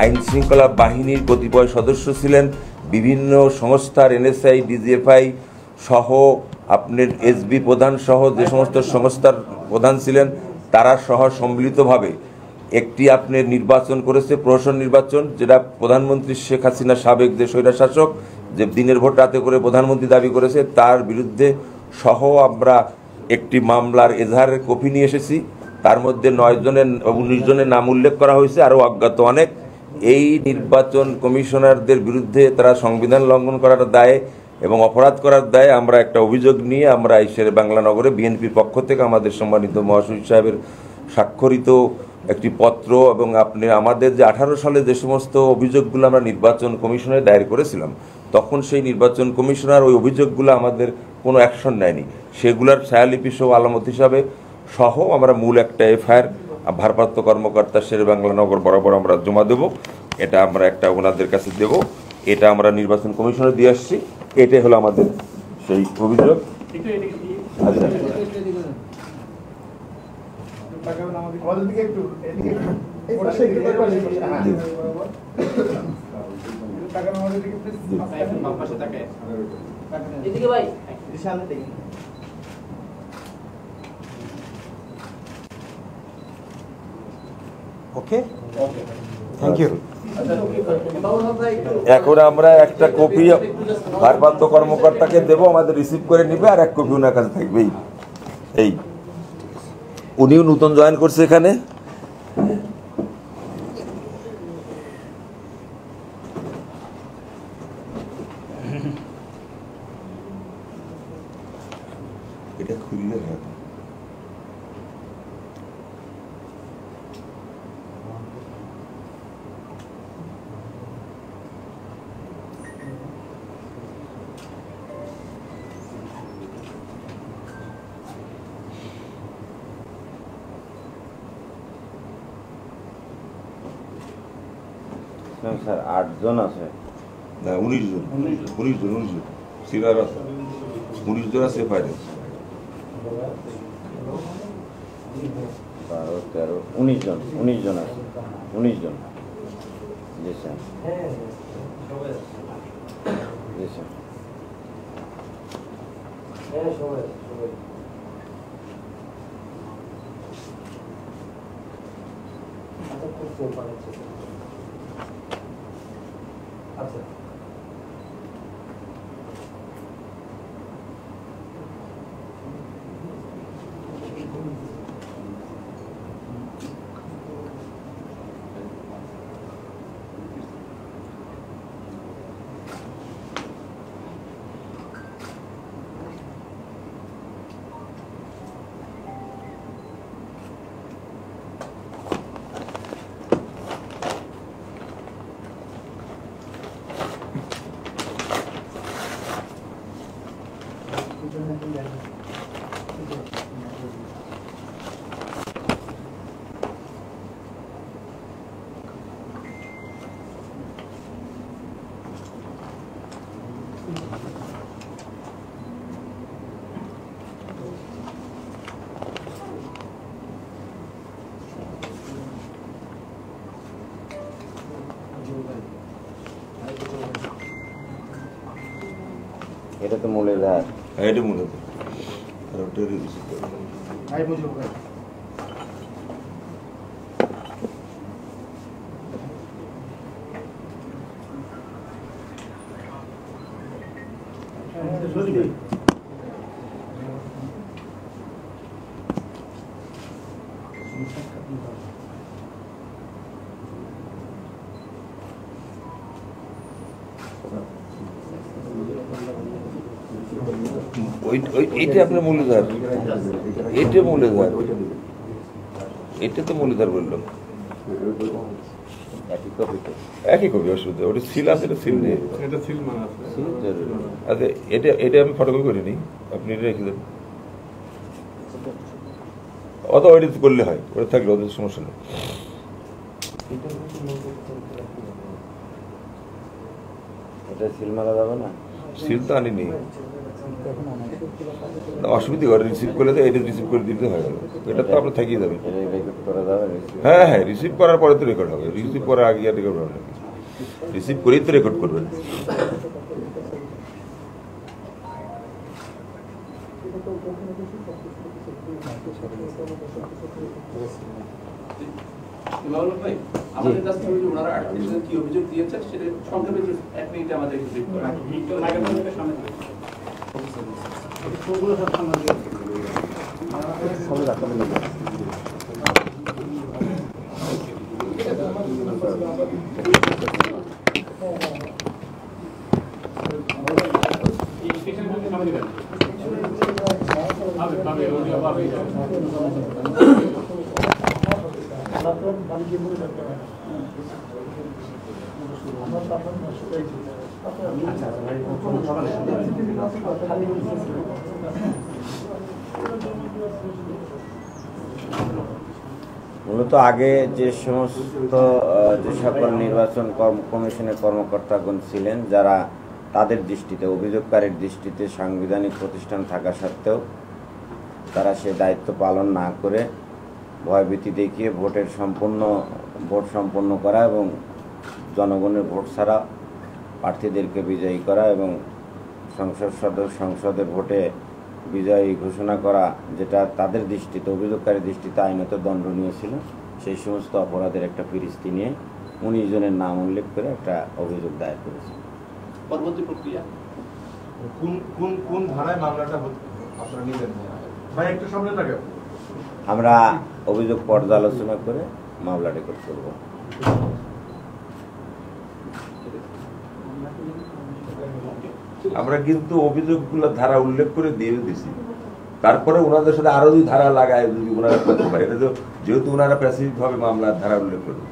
আইন শৃঙ্খলা বাহিনীর কতিপয় সদস্য ছিলেন, বিভিন্ন সংস্থার এনএসআই, ডিজিএফআই সহ আপনার এসবি প্রধান সহ যে সমস্ত সংস্থার প্রধান ছিলেন তারা সহ সম্মিলিতভাবে একটি আপনার নির্বাচন করেছে, প্রহসন নির্বাচন, যেটা প্রধানমন্ত্রী শেখ হাসিনা সাবেক যে স্বৈরশাসক যে দিনের ভোট রাতে করে প্রধানমন্ত্রী দাবি করেছে তার বিরুদ্ধে সহ আমরা একটি মামলার এজাহারের কপি নিয়ে এসেছি। তার মধ্যে 19 জনের নাম উল্লেখ করা হয়েছে, আরও অজ্ঞাত অনেক। এই নির্বাচন কমিশনারদের বিরুদ্ধে তারা সংবিধান লঙ্ঘন করার দায়ে এবং অপরাধ করার দায়ে আমরা একটা অভিযোগ নিয়ে আমরা এই শেরে বাংলা নগরে বিএনপির পক্ষ থেকে আমাদের সম্মানিত মহাসচিব সাহেবের স্বাক্ষরিত একটি পত্র এবং আপনি আমাদের যে 18 সালে যে সমস্ত অভিযোগগুলো আমরা নির্বাচন কমিশনে দায়ের করেছিলাম তখন সেই নির্বাচন কমিশনার ওই অভিযোগগুলো আমাদের কোনো অ্যাকশন নেয়নি, সেগুলোর ছায়ালিপি সহ আলামত হিসাবে সহ আমরা মূল একটা এফআইআর ভারপ্রাপ্ত কর্মকর্তা শেরে বাংলা নগর বরাবর আমরা জমা দেব। এটা আমরা একটা ওনাদের কাছে দেব, এটা আমরা নির্বাচন কমিশনে দিয়ে আসছি। এটাই হলো আমাদের সেই অভিযোগ। আচ্ছা ওকে, থ্যাংক ইউ। এখন আমরা একটা কপি ভারপ্রাপ্ত কর্মকর্তাকে দেব, আমাদের রিসিভ করে নিবে, আর এক কপি ওনার কাছে থাকবে। এই উনিও নতুন জয়েন করছে এখানে। এটা খুললে স্যার 8 জন আছে না, 19 জন সিরার আছে, 19 জন আছে ফাইনাল, 12, 13, 19 জন আছে, 19 জন। জি স্যার, জি স্যার। আচ্ছা, এটা তো মূলে ধার, এটা মনে হয় আর ওটা রিসিভ করে আই বুঝো ভাই। এইটা আপনার মূল্যধার, এটা মূল্যধার, এটা তো মূল্যধার বললাম, একই কপি, অসুবিধা। ওটা সিল আছে, এটা সিল নেই। আচ্ছা, এটা আমি ফটোকপি করিনি, আপনি এটা রেখে দেন। অত ওইটা করলে হয়, ওটা থাকলে ওদের সমস্যা নেই। এটা সিল মারা যাবে না? সিল তো আনিনি, না, অসুবিধা করে রিসিভ করলে তো এটা রিসিভ করে দিতে হয় গেল, এটা তো আপনার থেকেই যাবে। রেকর্ড করা যাবে? হ্যাঁ হ্যাঁ, রিসিভ করার পরে তো রেকর্ড হবে, রিসিভ করার আগে আর রেকর্ড হবে না, রিসিভ করেই তো রেকর্ড করবেন। ইমামুল ভাই, আমাদের কাছ থেকে ওনারা আর্টিফিশিয়াল কি অভিযোগ দিয়েছেন সেটা সংক্ষেপে just এক মিনিটে আমাদের একটু brief করেন। মূলত আগে যে সমস্ত যে সকল নির্বাচন কমিশনের কর্মকর্তাগণ ছিলেন, যারা তাদের দৃষ্টিতে, অভিযোগকারীর দৃষ্টিতে সাংবিধানিক প্রতিষ্ঠান থাকা সত্ত্বেও তারা সে দায়িত্ব পালন না করে ভয়ভীতি দেখিয়ে ভোট সম্পন্ন করা এবং জনগণের ভোট ছাড়া প্রার্থীদেরকে বিজয়ী করা এবং সংসদের ভোটে বিজয়ী ঘোষণা করা, যেটা তাদের দৃষ্টিতে, অভিযোগকারীর দৃষ্টিতে আইনত দণ্ডনীয় ছিল, সেই সমস্ত অপরাধের একটা ফিরিস্তি নিয়ে 19 জনের নাম উল্লেখ করে একটা অভিযোগ দায়ের করেছে। পরবর্তী প্রক্রিয়া কোন ধারায় মামলাটা আপনারা নিলেন? ভাই একটু সামনে থাকে। আমরা অভিযোগ পর্যালোচনা করে মামলা রেকর্ড করব। আমরা কিন্তু অভিযোগগুলো ধারা উল্লেখ করে দিয়ে দিছি, তারপরে ওনাদের সাথে আরো যদি ধারা লাগায়, যদি ওনারা করতে পারে, এটা তো যেহেতু ওনারা প্যাসিভ ভাবে মামলার ধারা উল্লেখ করবে।